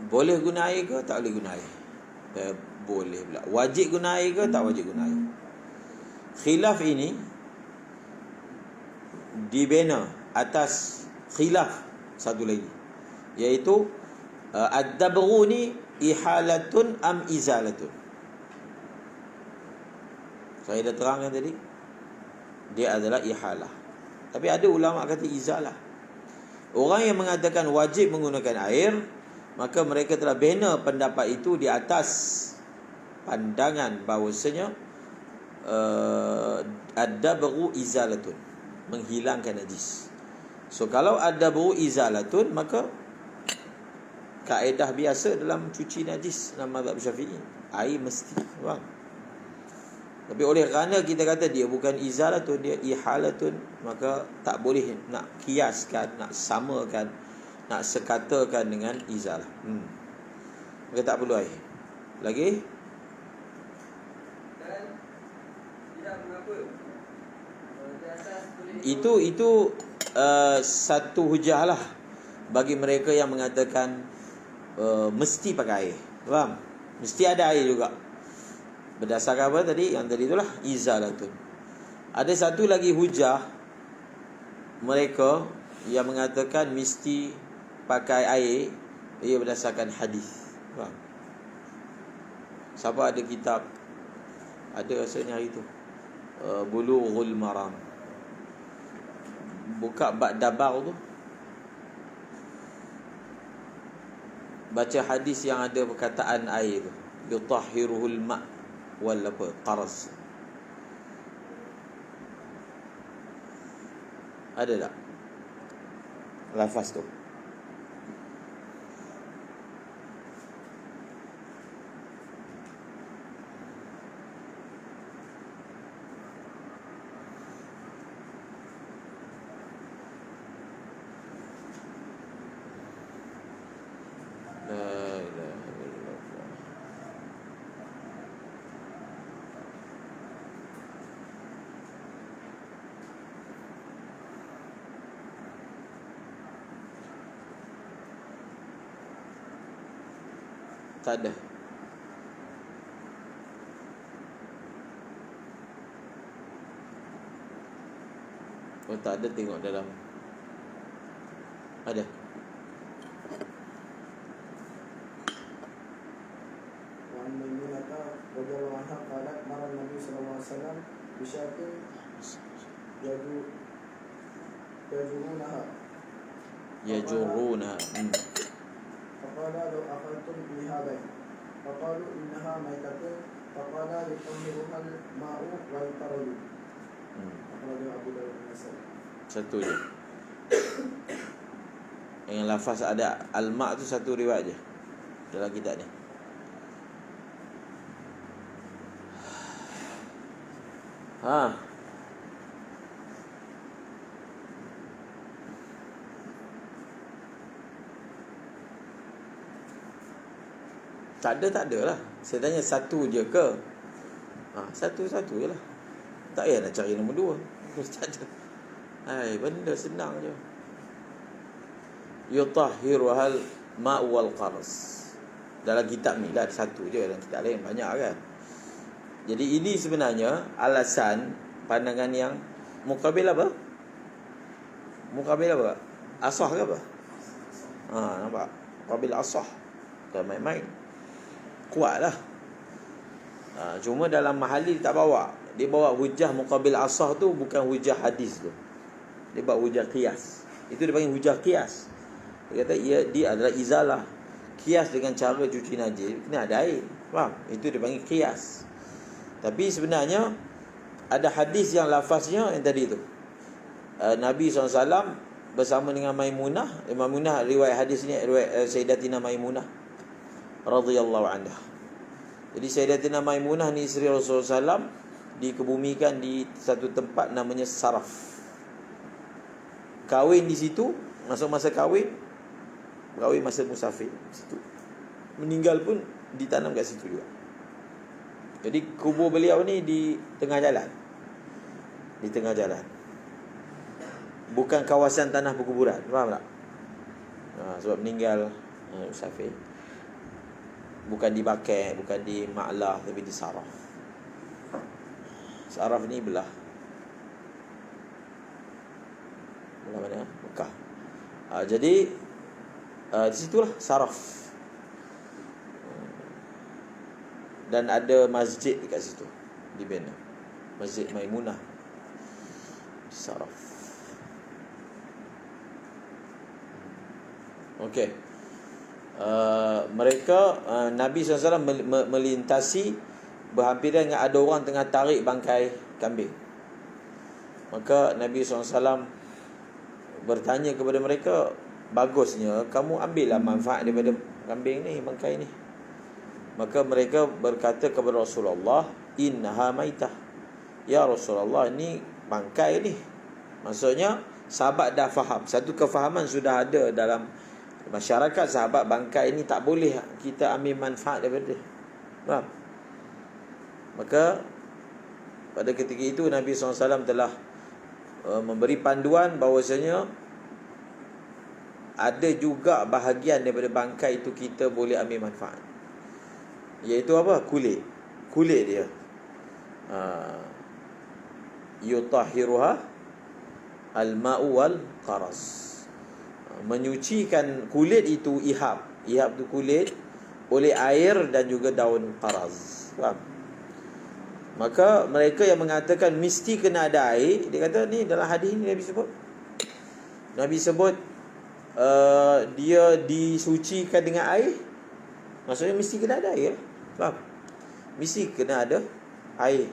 Boleh guna air ke tak boleh guna air? Boleh pula. Wajib guna air ke tak wajib guna air? Khilaf ini dibina atas khilaf satu lagi, iaitu ad-dabghu ni ihalatun am izalatun. Saya dah terangkan tadi, dia adalah ihalah. Tapi ada ulama kata izalah. Orang yang mengatakan wajib menggunakan air, maka mereka telah bina pendapat itu di atas pandangan bahawasanya ad-dabghu izalatun, menghilangkan najis. So kalau ad-dabghu izalatun, maka kaedah biasa dalam cuci najis dalam mazhab Syafi'i, air mesti, faham? Tapi oleh kerana kita kata dia bukan izalatun, dia ihalatun, maka tak boleh nak kiaskan, nak samakan, nak sekatakan dengan izalah. Maka tak perlu air. Lagi? dan tidak mengapa di atas kulit Itu satu hujah lah bagi mereka yang mengatakan mesti pakai air. Faham? Mesti ada air juga. Berdasarkan apa tadi? Yang tadi itulah izalatun. Ada satu lagi hujah mereka yang mengatakan mesti pakai air, ia berdasarkan hadis. Faham? Siapa ada kitab, ada rasanya hari tu, Bulughul Maram, buka bab dabar tu, baca hadis yang ada perkataan air tu, yutahhiruhul ma' wal apa qaras. Ada tak lafaz tu? La ilaha illallah. Tak ada. Oh tak ada, tengok dalam. Ada. وعن ميمونة رضي الله عنها قالت مر النبي صلى الله عليه وسلم بشاة يجرونها Yajuruna. فقال لو أخذتم بهذا فقالوا إنها ميتة فقال يطهرها الماء والقرد أخرجه أبو داود والنسائي. Satu je. Yang lafaz ada al-ma' tu satu riwayat je dalam kitab ni. Tak ada lah. Saya tanya satu je ke? Satu-satu je lah. Tak payah nak cari nombor dua. Tak ada. Benda senang je. Yutahhiruhal ma' wal qaras. Dalam kitab ni lah satu je, dalam kitab lain banyak kan. Jadi ini sebenarnya alasan pandangan yang mukabil apa? Mukabil apa? Asah ke apa? Nampak? Mukabil asah. Bukan main-main. Kuat lah. Cuma dalam mahali dia tak bawa. Dia bawa hujah muqabil asah tu bukan hujah hadis tu. Dia bawa hujah qiyas. Itu dia panggil hujah qiyas. Dia kata dia adalah izalah. Qiyas dengan cara cuci najis kena ada air. Faham? Itu dia panggil qiyas. Tapi sebenarnya ada hadis yang lafaznya yang tadi tu. Nabi SAW bersama dengan Maimunah. Maimunah riwayat hadis ni riwayat Sayyidatina Maimunah radhiyallahu anha. Jadi Sayyidatina Maimunah ni isteri Rasulullah SAW dikebumikan di satu tempat namanya Saraf. Kahwin di situ, masuk masa kahwin masa musafir situ. Meninggal pun ditanam kat situ juga. Jadi kubur beliau ni di tengah jalan. Di tengah jalan. Bukan kawasan tanah perkuburan, faham tak? Sebab meninggal musafir. Bukan di Bakir, bukan di Ma'lah, tapi di Saraf. Saraf ni belah mana? Mekah. Jadi di situlah Saraf. Dan ada masjid dekat situ dibina. Masjid Maimunah di Saraf. Okey. Mereka Nabi SAW melintasi berhampiran dengan ada orang tengah tarik bangkai kambing. Maka Nabi SAW bertanya kepada mereka, bagusnya kamu ambillah manfaat daripada kambing ni, bangkai ni. Maka mereka berkata kepada Rasulullah, innaha maitah. Ya Rasulullah, ni bangkai ni. Maksudnya sahabat dah faham. Satu kefahaman sudah ada dalam masyarakat, sahabat bangkai ni tak boleh kita ambil manfaat daripada dia. Faham? Maka pada ketika itu Nabi SAW telah memberi panduan bahawasanya ada juga bahagian daripada bangkai itu kita boleh ambil manfaat. Iaitu apa? Kulit. Kulit dia. Yutahhiruha al-ma'u wal qaras. Menyucikan kulit itu ihab. Ihab tu kulit oleh air dan juga daun qaraz. Faham? Maka mereka yang mengatakan mesti kena ada air, dia kata ni dalam hadis ni Nabi sebut. Nabi sebut dia disucikan dengan air. Maksudnya mesti kena ada air. Faham? Mesti kena ada air.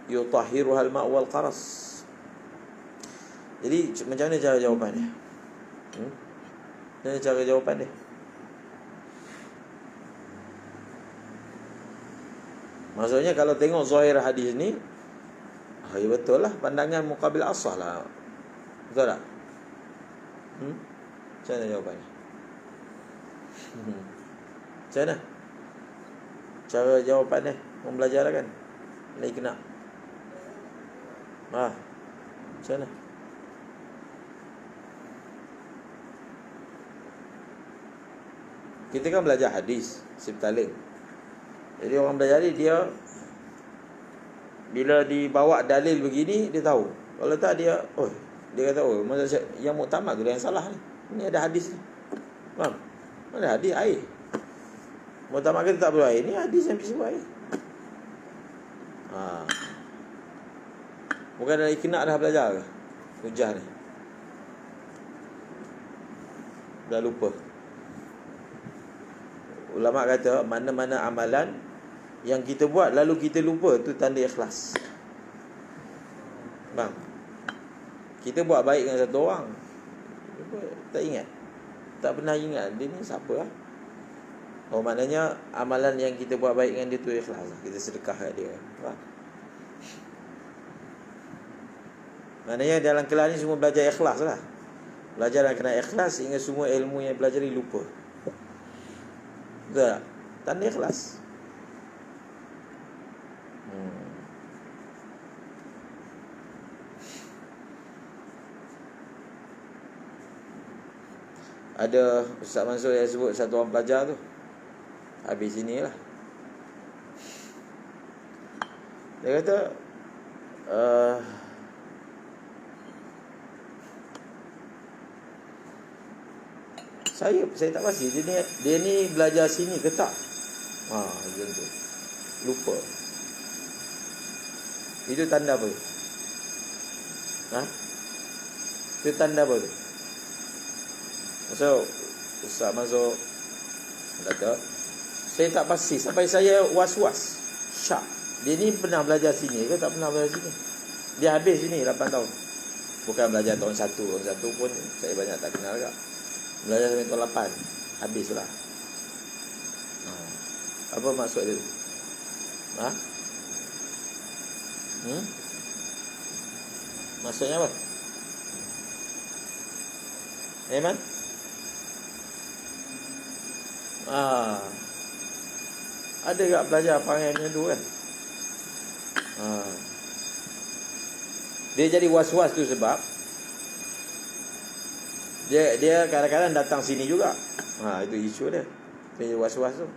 Yutahhiruhal ma' wal qaras. Jadi macam mana cara jawapan dia? Macam mana cara jawapan dia? Maksudnya kalau tengok zahir hadis ni, ya betul lah, pandangan muqabil asah lah. Betul tak? Macam mana jawapannya? Macam mana? Cara jawapan dia, orang belajar lah kan? Lagi kena. Macam mana? Kita kan belajar hadis, Sibtaling. Jadi orang belajar ni dia bila dibawa dalil begini dia tahu. Kalau tak dia dia kata masa yang muktamad tu yang salah ni. Ini ada hadis ni. Faham? Ada hadis air. Muktamad kita tak perlu air. Ni hadis yang disebut air. Bukan dah kena dah belajar ke? Hujah ni. Dah lupa. Ulama kata mana-mana amalan yang kita buat lalu kita lupa, tu tanda ikhlas. Bang, kita buat baik dengan satu orang, tak ingat, tak pernah ingat dia ni siapa lah. Maknanya amalan yang kita buat baik dengan dia tu ikhlas, kita sedekah kat dia. Bang, maknanya dalam kelas ni semua belajar ikhlas lah. Belajar dan kena ikhlas sehingga semua ilmu yang belajar ni lupa. Betul tak? Tanda ikhlas. Ada Ustaz Mansur yang sebut satu orang pelajar tu habis sini lah. Dia kata Saya tak pasti dia ni belajar sini ke tak. Macam tu. Lupa. Itu tanda apa? Itu tanda apa tu? So Ustaz masuk kata, saya tak pasti, sampai saya was-was. Syak, dia ni pernah belajar sini ke tak pernah belajar sini? Dia habis sini 8 tahun. Bukan belajar tahun 1. Tahun 1 pun saya banyak tak kenal juga. Belajar sampai tahun 8, habislah. Apa maksud dia? Maksudnya apa? Aiman? Ada tak belajar perangai macam tu kan? Dia jadi was-was tu sebab dia kadang-kadang datang sini juga. Itu isu dia. Dia was-was tu.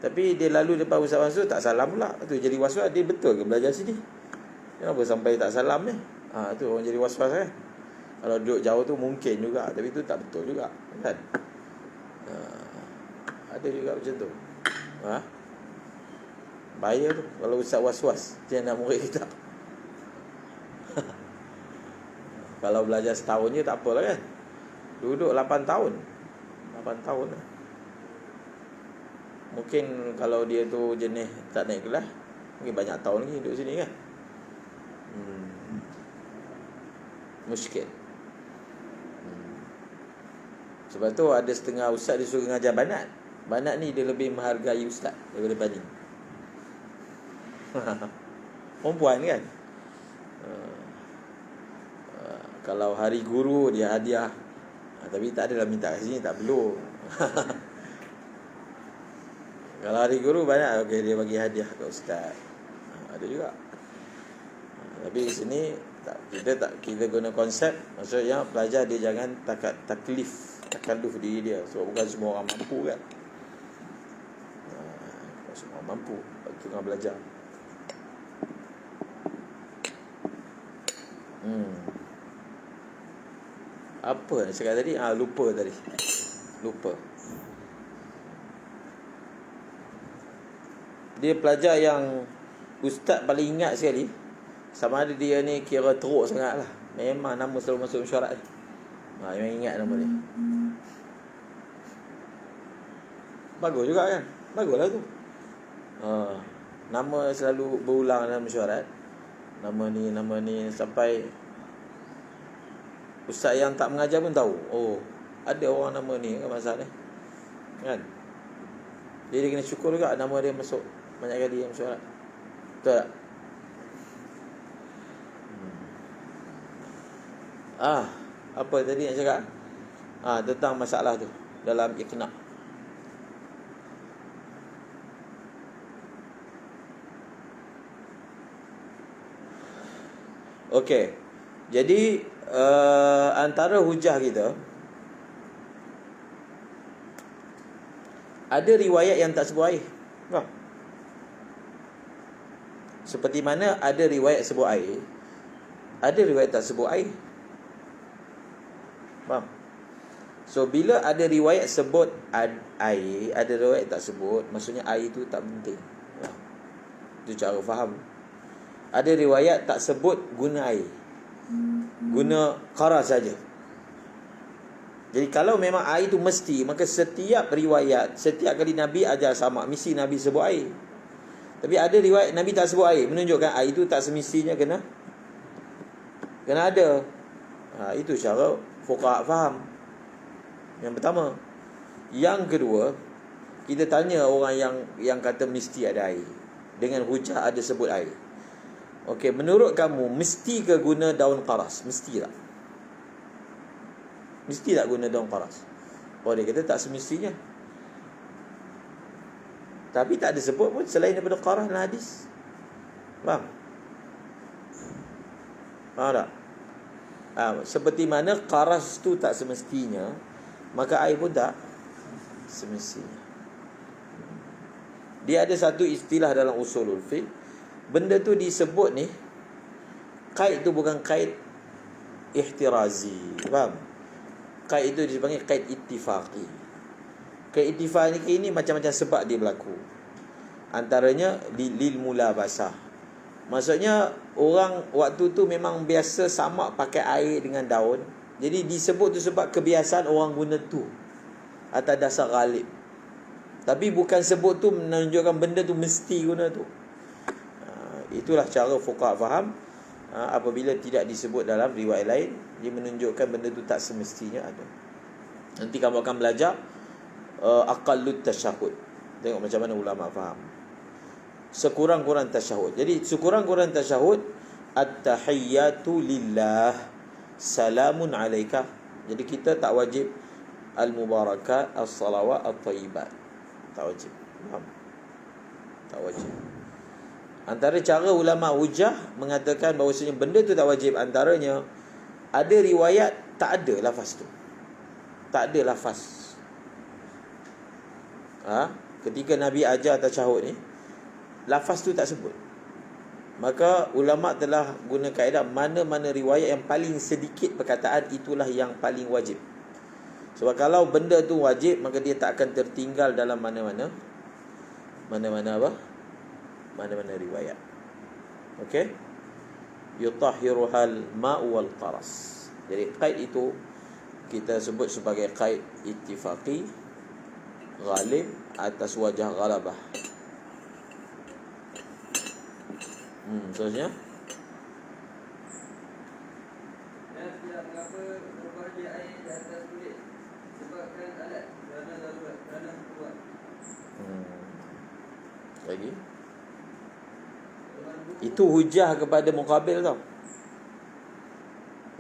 Tapi dia lalu depan Ustaz Mansur tak salam pula. Tu jadi was-was. Dia betul ke belajar sini? Kenapa sampai tak salam ni? Tu orang jadi was-was kan. Kalau duduk jauh tu mungkin juga, tapi tu tak betul juga kan. Ada juga macam tu. Bahaya tu kalau ustaz was-was dia nak murid kita. Kalau belajar setahun je tak apalah kan. Duduk 8 tahun. 8 tahun lah. Mungkin kalau dia tu jenis tak naik kelas, mungkin banyak tahun lagi duduk sini kan. Muskil. Sebab tu ada setengah ustaz disuruh ngajar banat. Banat ni dia lebih menghargai ustaz daripada bani. Perempuan kan. Kalau hari guru dia hadiah. Tapi tak adalah minta kat sini, tak perlu. Kalau hari guru banyak, okay, dia bagi hadiah kat ustaz. Ada juga. Tapi di sini kita guna konsep, maksudnya pelajar dia jangan takalluf diri dia. Sebab bukan semua orang mampu kan. Bukan semua orang mampu tengah belajar. Apa nak cakap tadi? Lupa tadi. Lupa. Dia pelajar yang ustaz paling ingat sekali. Sama ada dia ni kira teruk sangat lah. Memang nama selalu masuk mesyuarat. Memang ingat nama dia. Bagus juga kan? Baguslah tu. Nama selalu berulang dalam mesyuarat. Nama ni sampai ustaz yang tak mengajar pun tahu. Oh, ada orang nama ni kan masa ni. Kan? Dia kena syukur juga nama dia masuk banyak kali dalam mesyuarat. Betul tak? Apa tadi nak cakap? Tentang masalah tu dalam iqna'. Okey. Jadi antara hujah kita, ada riwayat yang tak sebut air. Seperti mana ada riwayat sebut air, ada riwayat tak sebut air. Faham? So bila ada riwayat sebut air, ada riwayat tak sebut, maksudnya air tu tak penting. Itu cara faham. Ada riwayat tak sebut guna air, guna qaras saja. Jadi kalau memang air tu mesti, maka setiap riwayat, setiap kali Nabi ajar sama, mesti Nabi sebut air. Tapi ada riwayat Nabi tak sebut air, menunjukkan air tu tak semestinya kena ada. Itu cara fuqaha faham. Yang pertama. Yang kedua, kita tanya orang yang kata mesti ada air dengan hujah ada sebut air. Okey, menurut kamu mesti ke guna daun qaras? Mesti tak? Mesti tak guna daun qaras? Oh, dia kata tak semestinya. Tapi tak ada sebut pun selain daripada qaras dan hadis. Faham? Faham tak? Seperti mana qaras tu tak semestinya, maka air pun tak semestinya. Dia ada satu istilah dalam usulul fiqh. Benda tu disebut ni, qaid tu bukan qaid ihtirazi. Faham? Qaid itu dipanggil qaid ittifaqi. Qaid ittifaqi ini macam-macam sebab dia berlaku. Antaranya lil mulabasah. Maksudnya orang waktu tu memang biasa samak pakai air dengan daun. Jadi disebut tu sebab kebiasaan orang guna tu atas dasar ghalib. Tapi bukan sebut tu menunjukkan benda tu mesti guna tu. Itulah cara fuqaha faham. Apabila tidak disebut dalam riwayat lain, dia menunjukkan benda tu tak semestinya ada. Nanti kamu akan belajar aqallut tasyahud. Tengok macam mana ulama faham. Sekurang-kurang tasyahud. Jadi sekurang-kurang tasyahud, at-tahiyyatu lillah, salamun alaika. Jadi kita tak wajib al-mubarakat, as-salawat, at-tayyibat. Tak wajib. Faham? Tak wajib. Antara cara ulama hujah mengatakan bahawasanya benda tu tak wajib, antaranya ada riwayat tak ada lafaz tu. Tak ada lafaz. Ketika Nabi ajar tasyahud ni, lafaz tu tak sebut. Maka ulama telah guna kaedah mana-mana riwayat yang paling sedikit perkataan, itulah yang paling wajib. Sebab kalau benda tu wajib, maka dia tak akan tertinggal dalam mana-mana riwayat. Okey? Yutahhiruhal ma'u wal qaras. Jadi qaid itu kita sebut sebagai qaid ittifaqi ghalib atas wajah ghalabah. Seterusnya. Dan tidak mengapa berubah dia air di atas kulit sebabkan alat kerana darurat, kerana keluar. Lagi. Itu hujah kepada muqabil tau.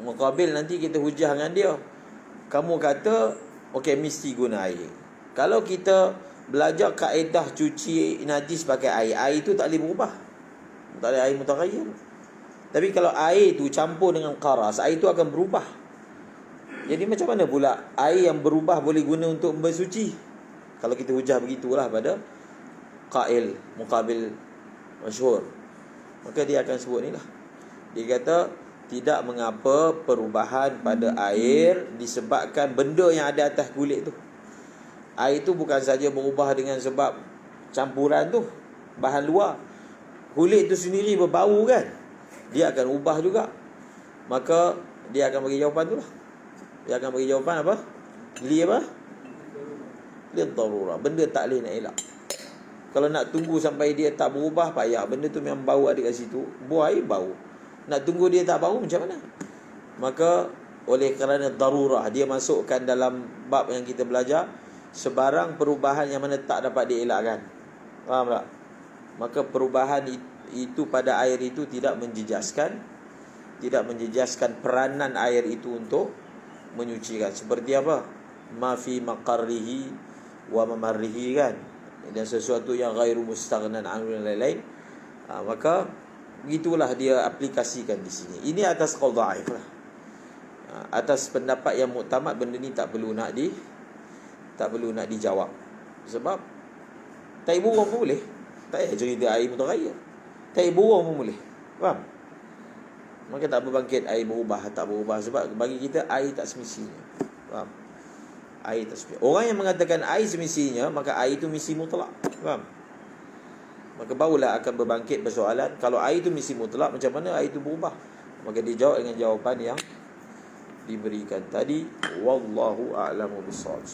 Muqabil nanti kita hujah dengan dia. Kamu kata okey mesti guna air. Kalau kita belajar kaedah cuci najis pakai air itu tak boleh berubah. Tak ada air mutaghayyir. Tapi kalau air tu campur dengan qaras, air tu akan berubah. Jadi macam mana pula air yang berubah boleh guna untuk bersuci? Kalau kita hujah begitulah pada qail muqabil masyhur, maka dia akan sebut ni lah. Dia kata tidak mengapa perubahan pada air disebabkan benda yang ada atas kulit tu. Air tu bukan saja berubah dengan sebab campuran tu, bahan luar. Kulit tu sendiri berbau kan, dia akan ubah juga. Maka dia akan bagi jawapan tu lah. Dia akan bagi jawapan apa? Li apa? Li darurah. Benda tak boleh nak elak. Kalau nak tunggu sampai dia tak berubah, payah. Benda tu memang bau ada kat situ, buah air bau. Nak tunggu dia tak bau macam mana? Maka oleh kerana darurah, dia masukkan dalam bab yang kita belajar, sebarang perubahan yang mana tak dapat dielakkan. Faham tak? Maka perubahan itu pada air itu tidak menjejaskan peranan air itu untuk menyucikan. Seperti apa? Ma fi maqarrihi wa mamarrihi kan. Dan sesuatu yang ghairu mustaghnan anhu dan lain-lain. Maka begitulah dia aplikasikan di sini. Ini atas qaul dhaif lah. Atas pendapat yang muktamad, benda ni tak perlu nak dijawab. Sebab tai burung pun boleh. Tak payah cerita air mutaghayyir. Tai burung pun boleh. Faham? Maka tak berbangkit air berubah tak berubah. Sebab bagi kita air tak semestinya. Faham? Air tak semestinya. Orang yang mengatakan air semestinya, maka air itu mesti mutlak. Faham? Maka barulah akan berbangkit persoalan, kalau air itu mesti mutlak, macam mana air itu berubah? Maka dijawab dengan jawapan yang diberikan tadi. Wallahu a'lamu bissawab.